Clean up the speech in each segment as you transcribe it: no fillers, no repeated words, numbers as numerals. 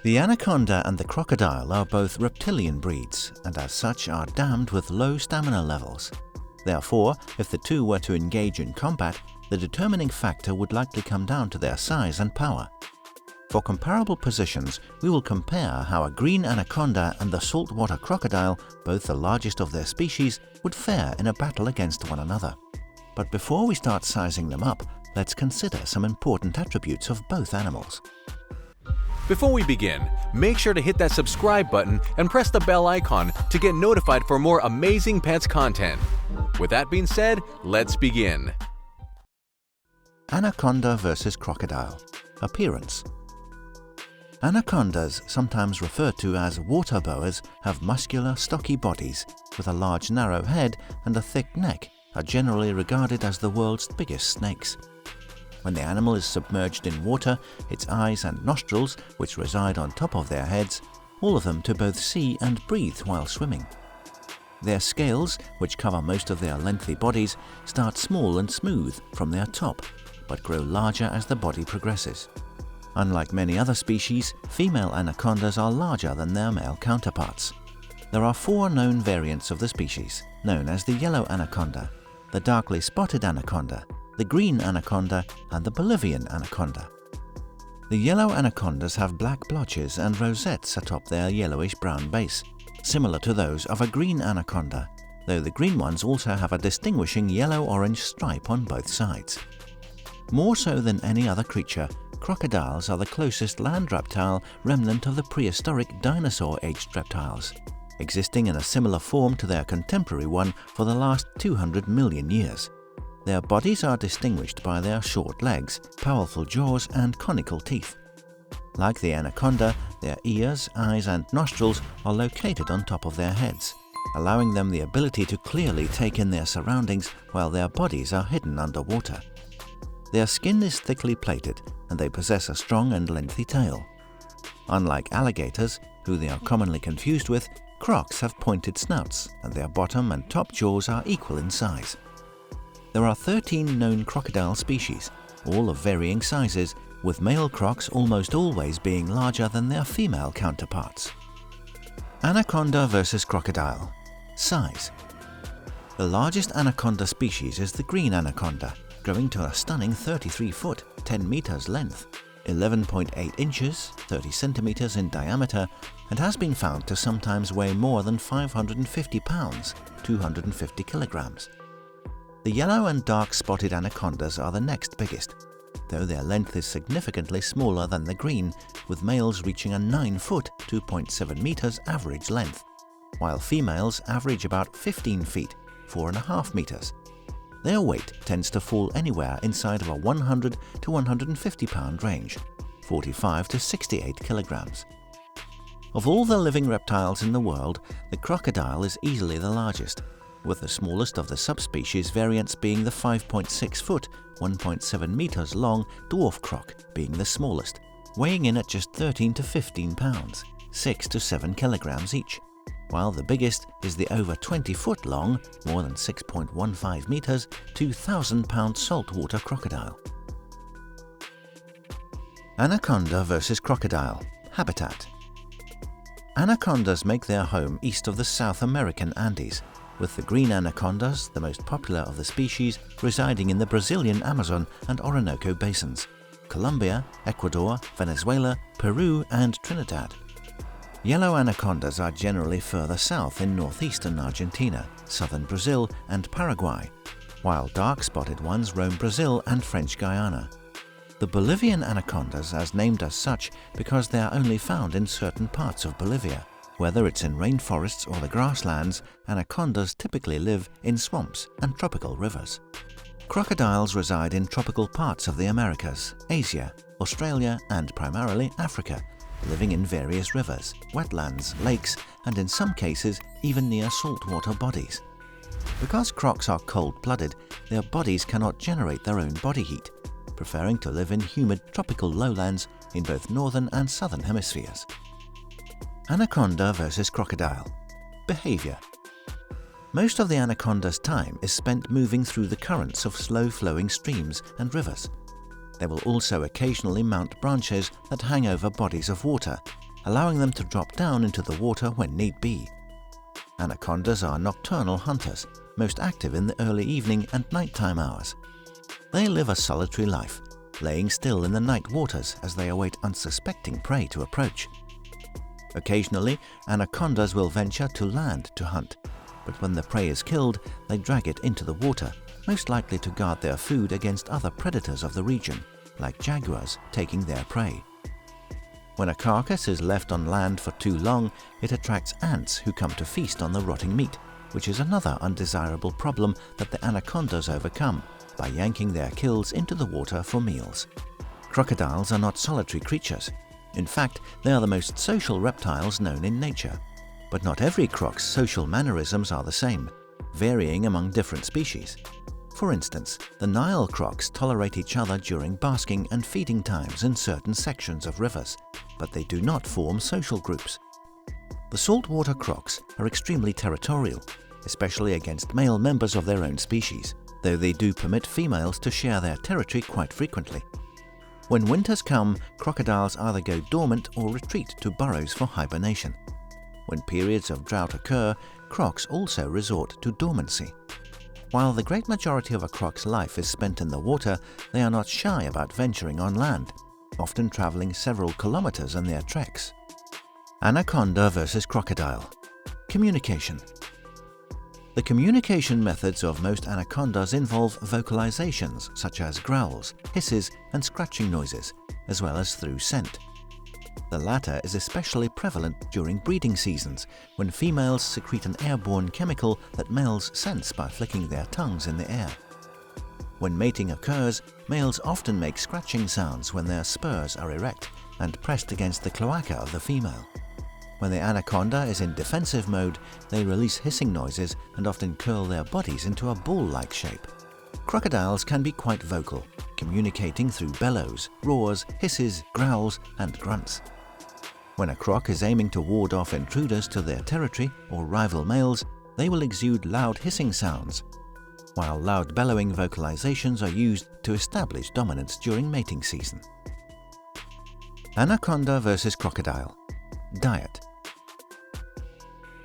The anaconda and the crocodile are both reptilian breeds and as such are damned with low stamina levels. Therefore, if the two were to engage in combat, the determining factor would likely come down to their size and power. For comparable positions, we will compare how a green anaconda and the saltwater crocodile, both the largest of their species, would fare in a battle against one another. But before we start sizing them up, let's consider some important attributes of both animals. Before we begin, make sure to hit that subscribe button and press the bell icon to get notified for more amazing pets content. With that being said, let's begin. Anaconda versus crocodile. Appearance. Anacondas, sometimes referred to as water boas, have muscular, stocky bodies with a large narrow head and a thick neck, are generally regarded as the world's biggest snakes. When the animal is submerged in water, its eyes and nostrils, which reside on top of their heads, all of them to both see and breathe while swimming. Their scales, which cover most of their lengthy bodies, start small and smooth from their top, but grow larger as the body progresses. Unlike many other species, female anacondas are larger than their male counterparts. There are 4 known variants of the species, known as the yellow anaconda, the darkly spotted anaconda, the green anaconda, and the Bolivian anaconda. The yellow anacondas have black blotches and rosettes atop their yellowish-brown base, similar to those of a green anaconda, though the green ones also have a distinguishing yellow-orange stripe on both sides. More so than any other creature, crocodiles are the closest land reptile remnant of the prehistoric dinosaur-aged reptiles, existing in a similar form to their contemporary one for the last 200 million years. Their bodies are distinguished by their short legs, powerful jaws, and conical teeth. Like the anaconda, their ears, eyes, and nostrils are located on top of their heads, allowing them the ability to clearly take in their surroundings while their bodies are hidden underwater. Their skin is thickly plated, and they possess a strong and lengthy tail. Unlike alligators, who they are commonly confused with, crocs have pointed snouts, and their bottom and top jaws are equal in size. There are 13 known crocodile species, all of varying sizes, with male crocs almost always being larger than their female counterparts. Anaconda versus crocodile. Size. The largest anaconda species is the green anaconda, growing to a stunning 33 foot, 10 meters length, 11.8 inches, 30 centimeters in diameter, and has been found to sometimes weigh more than 550 pounds, 250 kilograms. The yellow and dark spotted anacondas are the next biggest, though their length is significantly smaller than the green, with males reaching a 9 foot, 2.7 meters average length, while females average about 15 feet, 4.5 meters. Their weight tends to fall anywhere inside of a 100 to 150 pound range, 45 to 68 kilograms. Of all the living reptiles in the world, the crocodile is easily the largest, with the smallest of the subspecies variants being the 5.6 foot, 1.7 meters long dwarf croc being the smallest, weighing in at just 13 to 15 pounds, 6 to 7 kilograms each, while the biggest is the over 20 foot long, more than 6.15 meters, 2,000 pound saltwater crocodile. Anaconda versus crocodile. Habitat. Anacondas make their home east of the South American Andes, with the green anacondas, the most popular of the species, residing in the Brazilian Amazon and Orinoco basins, Colombia, Ecuador, Venezuela, Peru, and Trinidad. Yellow anacondas are generally further south in northeastern Argentina, southern Brazil, and Paraguay, while dark-spotted ones roam Brazil and French Guiana. The Bolivian anacondas are named as such because they are only found in certain parts of Bolivia. Whether it's in rainforests or the grasslands, anacondas typically live in swamps and tropical rivers. Crocodiles reside in tropical parts of the Americas, Asia, Australia, and primarily Africa, living in various rivers, wetlands, lakes, and in some cases even near saltwater bodies. Because crocs are cold-blooded, their bodies cannot generate their own body heat, preferring to live in humid tropical lowlands in both northern and southern hemispheres. Anaconda versus crocodile. Behavior. Most of the anaconda's time is spent moving through the currents of slow-flowing streams and rivers. They will also occasionally mount branches that hang over bodies of water, allowing them to drop down into the water when need be. Anacondas are nocturnal hunters, most active in the early evening and nighttime hours. They live a solitary life, laying still in the night waters as they await unsuspecting prey to approach. Occasionally, anacondas will venture to land to hunt, but when the prey is killed, they drag it into the water, most likely to guard their food against other predators of the region, like jaguars taking their prey. When a carcass is left on land for too long, it attracts ants who come to feast on the rotting meat, which is another undesirable problem that the anacondas overcome by yanking their kills into the water for meals. Crocodiles are not solitary creatures. In fact, they are the most social reptiles known in nature. But not every croc's social mannerisms are the same, varying among different species. For instance, the Nile crocs tolerate each other during basking and feeding times in certain sections of rivers, but they do not form social groups. The saltwater crocs are extremely territorial, especially against male members of their own species, though they do permit females to share their territory quite frequently. When winters come, crocodiles either go dormant or retreat to burrows for hibernation. When periods of drought occur, crocs also resort to dormancy. While the great majority of a croc's life is spent in the water, they are not shy about venturing on land, often traveling several kilometers in their treks. Anaconda versus crocodile. Communication. The communication methods of most anacondas involve vocalizations such as growls, hisses, and scratching noises, as well as through scent. The latter is especially prevalent during breeding seasons, when females secrete an airborne chemical that males sense by flicking their tongues in the air. When mating occurs, males often make scratching sounds when their spurs are erect and pressed against the cloaca of the female. When the anaconda is in defensive mode, they release hissing noises and often curl their bodies into a ball-like shape. Crocodiles can be quite vocal, communicating through bellows, roars, hisses, growls, and grunts. When a croc is aiming to ward off intruders to their territory or rival males, they will exude loud hissing sounds, while loud bellowing vocalizations are used to establish dominance during mating season. Anaconda versus crocodile. Diet.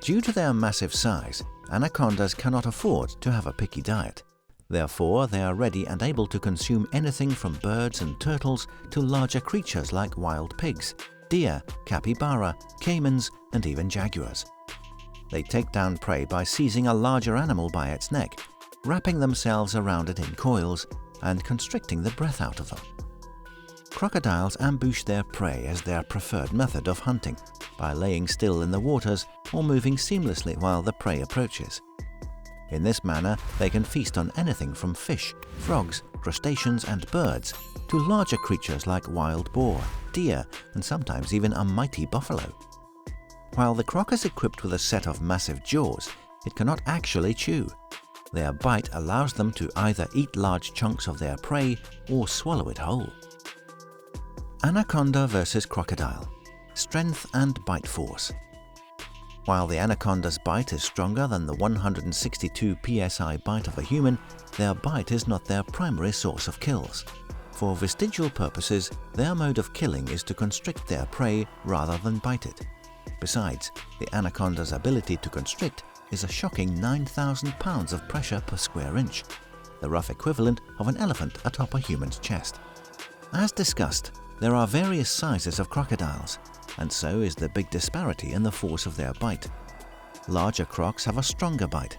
Due to their massive size, anacondas cannot afford to have a picky diet. Therefore, they are ready and able to consume anything from birds and turtles to larger creatures like wild pigs, deer, capybara, caimans, and even jaguars. They take down prey by seizing a larger animal by its neck, wrapping themselves around it in coils, and constricting the breath out of them. Crocodiles ambush their prey as their preferred method of hunting, by laying still in the waters or moving seamlessly while the prey approaches. In this manner, they can feast on anything from fish, frogs, crustaceans, and birds, to larger creatures like wild boar, deer, and sometimes even a mighty buffalo. While the croc is equipped with a set of massive jaws, it cannot actually chew. Their bite allows them to either eat large chunks of their prey or swallow it whole. Anaconda versus crocodile. Strength and bite force. While the anaconda's bite is stronger than the 162 psi bite of a human, their bite is not their primary source of kills. For vestigial purposes, their mode of killing is to constrict their prey rather than bite it. Besides, the anaconda's ability to constrict is a shocking 9,000 pounds of pressure per square inch, the rough equivalent of an elephant atop a human's chest. As discussed, there are various sizes of crocodiles, and so is the big disparity in the force of their bite. Larger crocs have a stronger bite.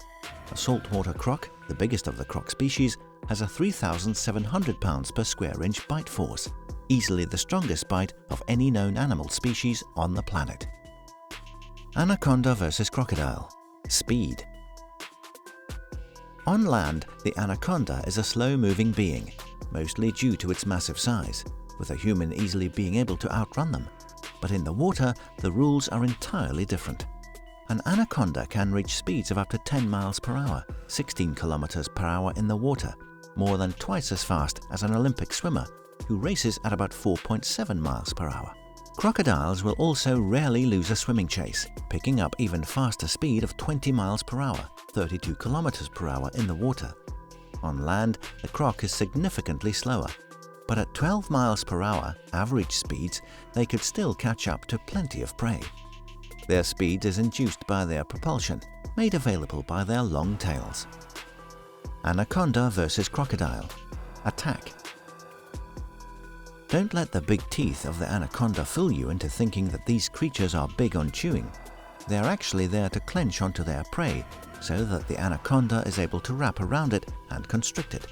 A saltwater croc, the biggest of the croc species, has a 3,700 pounds per square inch bite force, easily the strongest bite of any known animal species on the planet. Anaconda versus crocodile. Speed. On land, the anaconda is a slow-moving being, mostly due to its massive size, with a human easily being able to outrun them. But in the water, the rules are entirely different. An anaconda can reach speeds of up to 10 miles per hour, 16 kilometers per hour in the water, more than twice as fast as an Olympic swimmer, who races at about 4.7 miles per hour. Crocodiles will also rarely lose a swimming chase, picking up even faster speed of 20 miles per hour, 32 kilometers per hour in the water. On land, the croc is significantly slower. but at 12 miles per hour average speeds, they could still catch up to plenty of prey. Their speed is induced by their propulsion, made available by their long tails. Anaconda vs Crocodile. Attack. Don't let the big teeth of the anaconda fool you into thinking that these creatures are big on chewing. They are actually there to clench onto their prey so that the anaconda is able to wrap around it and constrict it.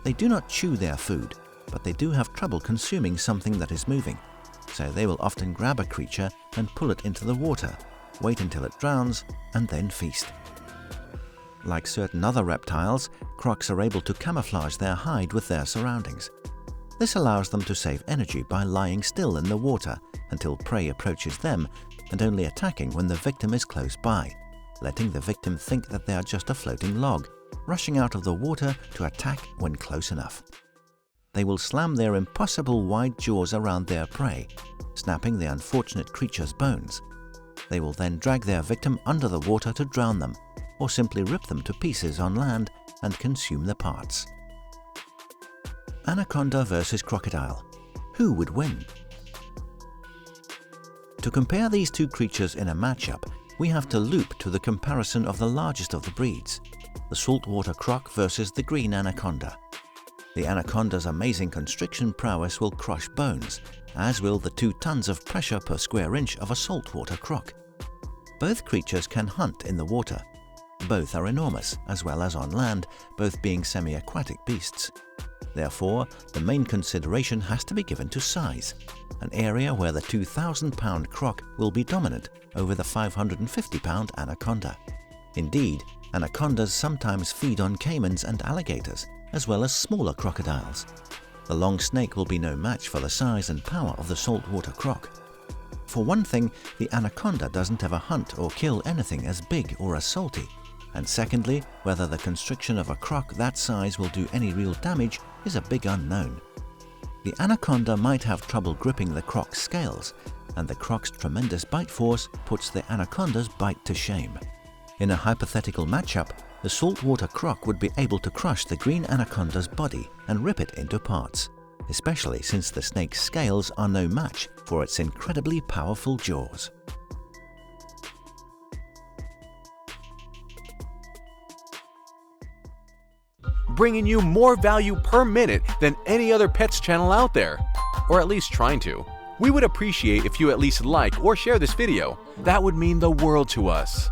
They do not chew their food, but they do have trouble consuming something that is moving, so they will often grab a creature and pull it into the water, wait until it drowns, and then feast. Like certain other reptiles, crocs are able to camouflage their hide with their surroundings. This allows them to save energy by lying still in the water until prey approaches them and only attacking when the victim is close by, letting the victim think that they are just a floating log, rushing out of the water to attack when close enough. They will slam their impossible wide jaws around their prey, snapping the unfortunate creature's bones. They will then drag their victim under the water to drown them, or simply rip them to pieces on land and consume the parts. Anaconda vs Crocodile. Who would win? To compare these two creatures in a matchup, we have to loop to the comparison of the largest of the breeds, the saltwater croc versus the green anaconda. The anaconda's amazing constriction prowess will crush bones, as will the 2 tons of pressure per square inch of a saltwater croc. Both creatures can hunt in the water. Both are enormous, as well as on land, both being semi-aquatic beasts. Therefore, the main consideration has to be given to size, an area where the 2,000-pound croc will be dominant over the 550-pound anaconda. Indeed, anacondas sometimes feed on caimans and alligators, as well as smaller crocodiles. The long snake will be no match for the size and power of the saltwater croc. For one thing, the anaconda doesn't ever hunt or kill anything as big or as salty. And secondly, whether the constriction of a croc that size will do any real damage is a big unknown. The anaconda might have trouble gripping the croc's scales, and the croc's tremendous bite force puts the anaconda's bite to shame. In a hypothetical matchup, the saltwater croc would be able to crush the green anaconda's body and rip it into parts, especially since the snake's scales are no match for its incredibly powerful jaws. Bringing you more value per minute than any other pets channel out there, or at least trying to. We would appreciate if you at least like or share this video. That would mean the world to us.